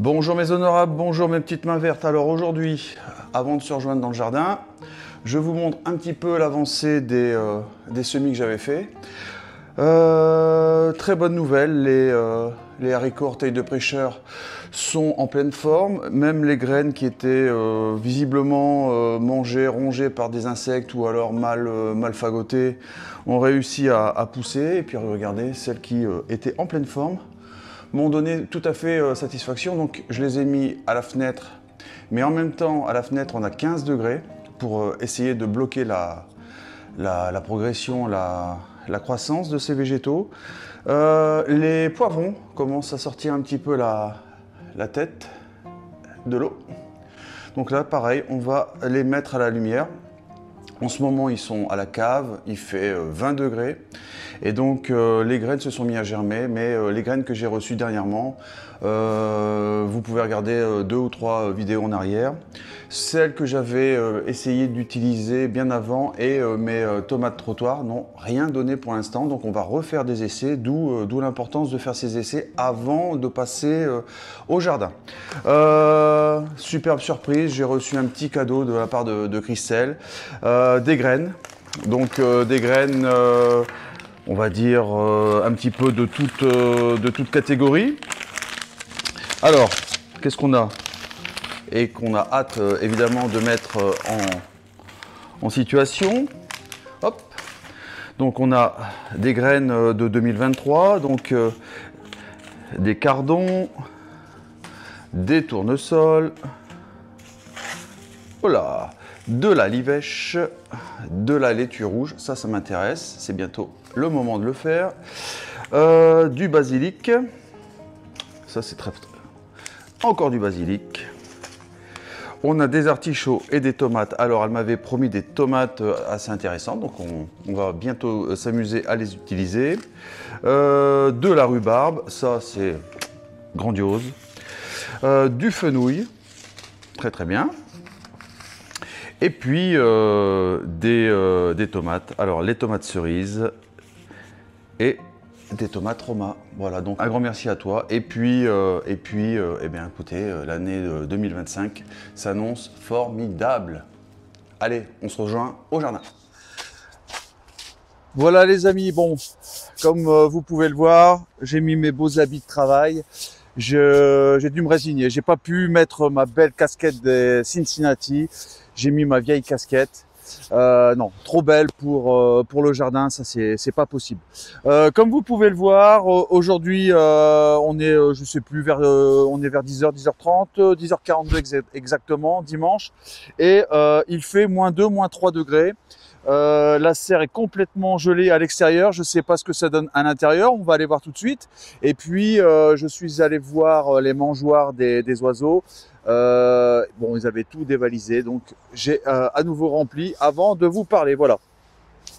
Bonjour mes honorables, bonjour mes petites mains vertes. Alors aujourd'hui, avant de se rejoindre dans le jardin, je vous montre un petit peu l'avancée des semis que j'avais fait. Très bonne nouvelle, les haricots orteils de prêcheur sont en pleine forme. Même les graines qui étaient visiblement mangées, rongées par des insectes ou alors mal fagotées ont réussi à pousser. Et puis regardez, celles qui étaient en pleine forme m'ont donné tout à fait satisfaction. Donc je les ai mis à la fenêtre, mais en même temps à la fenêtre on a 15 degrés pour essayer de bloquer la progression, la croissance de ces végétaux. Les poivrons commencent à sortir un petit peu la tête de l'eau. Donc là pareil, on va les mettre à la lumière. En ce moment, ils sont à la cave, il fait 20 degrés. Et donc, les graines se sont mises à germer, mais les graines que j'ai reçues dernièrement, vous pouvez regarder 2 ou 3 vidéos en arrière. Celles que j'avais essayé d'utiliser bien avant et mes tomates trottoirs n'ont rien donné pour l'instant. Donc, on va refaire des essais, d'où l'importance de faire ces essais avant de passer au jardin. Superbe surprise, j'ai reçu un petit cadeau de la part de Christelle. Des graines, donc des graines, on va dire un petit peu de toute catégorie. Alors, qu'est-ce qu'on a? Et qu'on a hâte évidemment de mettre en situation. Hop. Donc on a des graines de 2023, donc des cardons, des tournesols, voilà, de la livèche, de la laitue rouge, ça m'intéresse, c'est bientôt le moment de le faire, du basilic, ça c'est très... encore du basilic, on a des artichauts et des tomates. Alors elle m'avait promis des tomates assez intéressantes, donc on va bientôt s'amuser à les utiliser, de la rhubarbe, ça c'est grandiose, du fenouil, très très bien. Et puis des tomates, alors les tomates cerises et des tomates Roma. Voilà, donc un grand merci à toi. Et puis eh bien écoutez, l'année 2025 s'annonce formidable. Allez, on se rejoint au jardin. Voilà les amis, bon, comme vous pouvez le voir, j'ai mis mes beaux habits de travail. J'ai dû me résigner, j'ai pas pu mettre ma belle casquette des Cincinnati. J'ai mis ma vieille casquette. Non, trop belle pour le jardin, ça c'est pas possible. Comme vous pouvez le voir, aujourd'hui on est, je sais plus, on est vers 10h, 10h30, 10h42 exactement, dimanche. Et il fait -2, -3 degrés. La serre est complètement gelée à l'extérieur, je ne sais pas ce que ça donne à l'intérieur, on va aller voir tout de suite. Et puis je suis allé voir les mangeoires des oiseaux. Bon, ils avaient tout dévalisé, donc j'ai à nouveau rempli avant de vous parler. Voilà.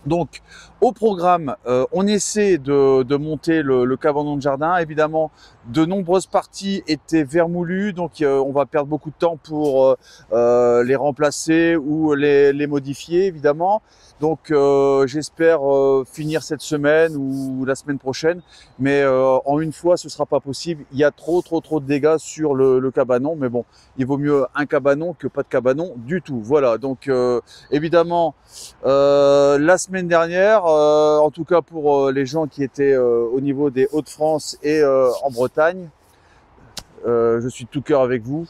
Donc au programme, on essaie de monter le cabanon de jardin. Évidemment, de nombreuses parties étaient vermoulues, donc on va perdre beaucoup de temps pour les remplacer ou les modifier, évidemment. Donc j'espère finir cette semaine ou la semaine prochaine, mais en une fois ce sera pas possible. Il y a trop de dégâts sur le cabanon, mais bon, il vaut mieux un cabanon que pas de cabanon du tout. Voilà, donc évidemment la semaine dernière, en tout cas pour les gens qui étaient au niveau des Hauts-de-France et en Bretagne, je suis de tout cœur avec vous.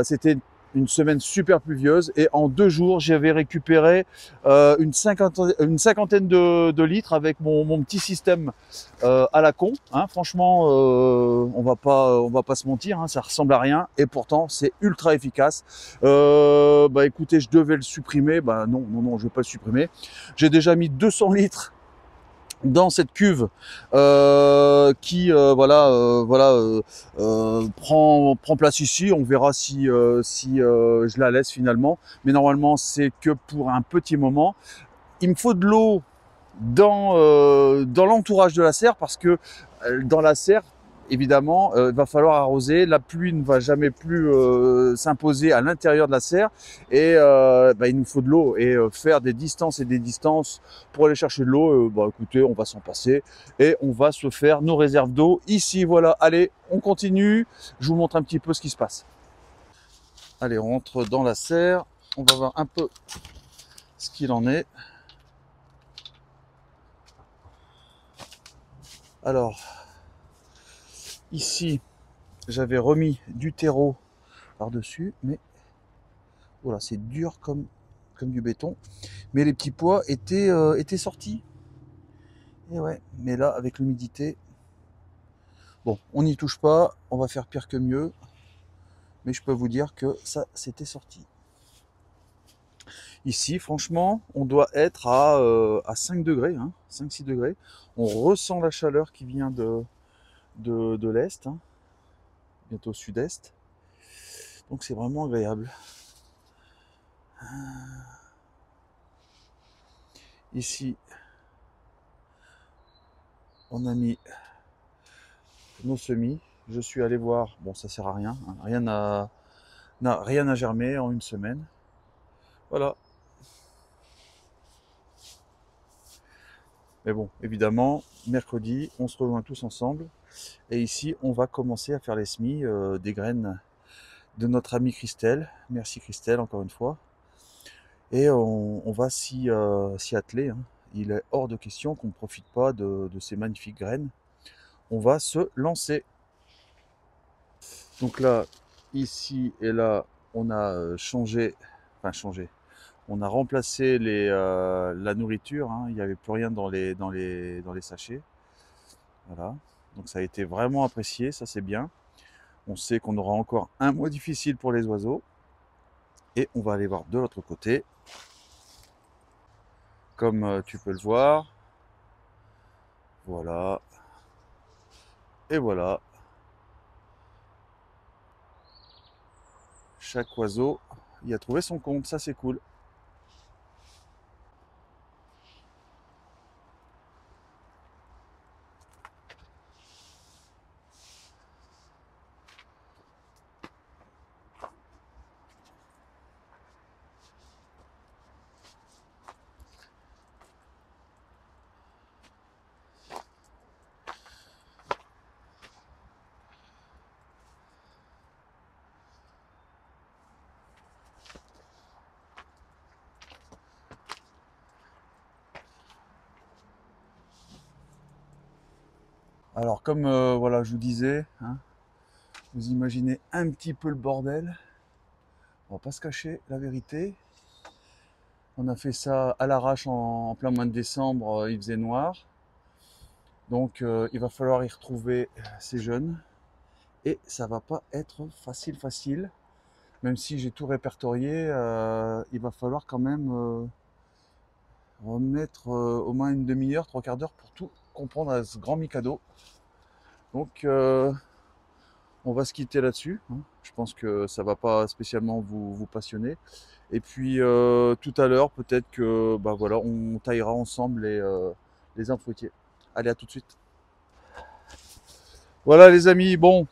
C'était une semaine super pluvieuse et en 2 jours j'avais récupéré une cinquantaine de litres avec mon petit système à la con, hein. Franchement on va pas se mentir, hein, ça ressemble à rien et pourtant c'est ultra efficace. Bah écoutez, je devais le supprimer, bah non, je vais pas le supprimer. J'ai déjà mis 200 litres dans cette cuve qui prend place ici. On verra si je la laisse finalement, mais normalement c'est que pour un petit moment. Il me faut de l'eau dans l'entourage de la serre parce que dans la serre évidemment il va falloir arroser. La pluie ne va jamais plus s'imposer à l'intérieur de la serre et il nous faut de l'eau et faire des distances et des distances pour aller chercher de l'eau, écoutez, on va s'en passer et on va se faire nos réserves d'eau ici. Voilà, allez, on continue, je vous montre un petit peu ce qui se passe. Allez, on rentre dans la serre, on va voir un peu ce qu'il en est. Alors, ici, j'avais remis du terreau par-dessus, mais voilà, c'est dur comme du béton. Mais les petits pois étaient sortis. Et ouais, mais là, avec l'humidité, bon, on n'y touche pas, on va faire pire que mieux. Mais je peux vous dire que ça, c'était sorti. Ici, franchement, on doit être à 5 degrés, hein, 5-6 degrés. On ressent la chaleur qui vient de l'est, hein, bientôt sud-est. Donc c'est vraiment agréable. Ici, on a mis nos semis. Je suis allé voir, bon ça sert à rien, hein, rien n'a germé en une semaine. Voilà. Mais bon, évidemment, mercredi, on se rejoint tous ensemble. Et ici, on va commencer à faire les semis des graines de notre amie Christelle. Merci Christelle, encore une fois. Et on va s'y atteler, hein. Il est hors de question qu'on ne profite pas de ces magnifiques graines. On va se lancer. Donc là, ici et là, on a changé. On a remplacé la nourriture, hein. Il n'y avait plus rien dans les sachets. Voilà. Donc ça a été vraiment apprécié, ça c'est bien. On sait qu'on aura encore un mois difficile pour les oiseaux. Et on va aller voir de l'autre côté. Comme tu peux le voir. Voilà. Et voilà. Chaque oiseau y a trouvé son compte, ça c'est cool. Alors comme voilà, je vous disais, hein, vous imaginez un petit peu le bordel. On va pas se cacher la vérité. On a fait ça à l'arrache en plein mois de décembre, il faisait noir. Donc il va falloir y retrouver ces jeunes. Et ça va pas être facile. Même si j'ai tout répertorié, il va falloir quand même remettre au moins une demi-heure, 3/4 d'heure pour tout comprendre à ce grand Mikado. Donc on va se quitter là-dessus, hein. Je pense que ça va pas spécialement vous passionner. Et puis tout à l'heure, peut-être que voilà, on taillera ensemble les arbres fruitiers. Allez, à tout de suite. Voilà les amis, bon,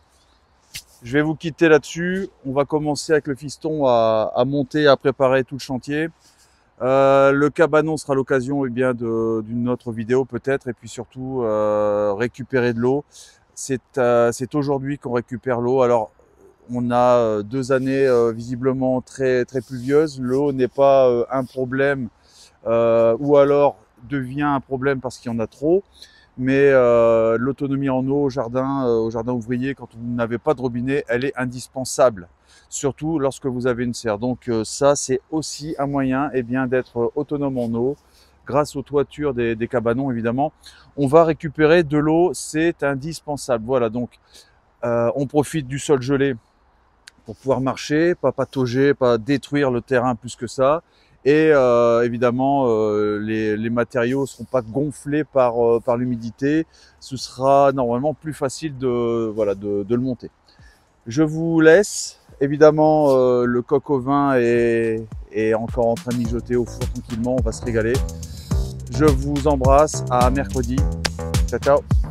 je vais vous quitter là-dessus. On va commencer avec le fiston à monter, à préparer tout le chantier. Le cabanon sera l'occasion d'une autre vidéo peut-être, et puis surtout récupérer de l'eau. C'est aujourd'hui qu'on récupère l'eau. Alors on a 2 années visiblement très pluvieuses. L'eau n'est pas un problème ou alors devient un problème parce qu'il y en a trop. mais l'autonomie en eau au jardin ouvrier, quand vous n'avez pas de robinet, elle est indispensable, surtout lorsque vous avez une serre. Donc ça, c'est aussi un moyen d'être autonome en eau, grâce aux toitures des cabanons évidemment. On va récupérer de l'eau, c'est indispensable. Voilà, donc on profite du sol gelé pour pouvoir marcher, pas patauger, pas détruire le terrain plus que ça. Et évidemment, les matériaux ne seront pas gonflés par l'humidité. Ce sera normalement plus facile de le monter. Je vous laisse. Évidemment, le coq au vin est encore en train de mijoter au four tranquillement. On va se régaler. Je vous embrasse. À mercredi. Ciao, ciao.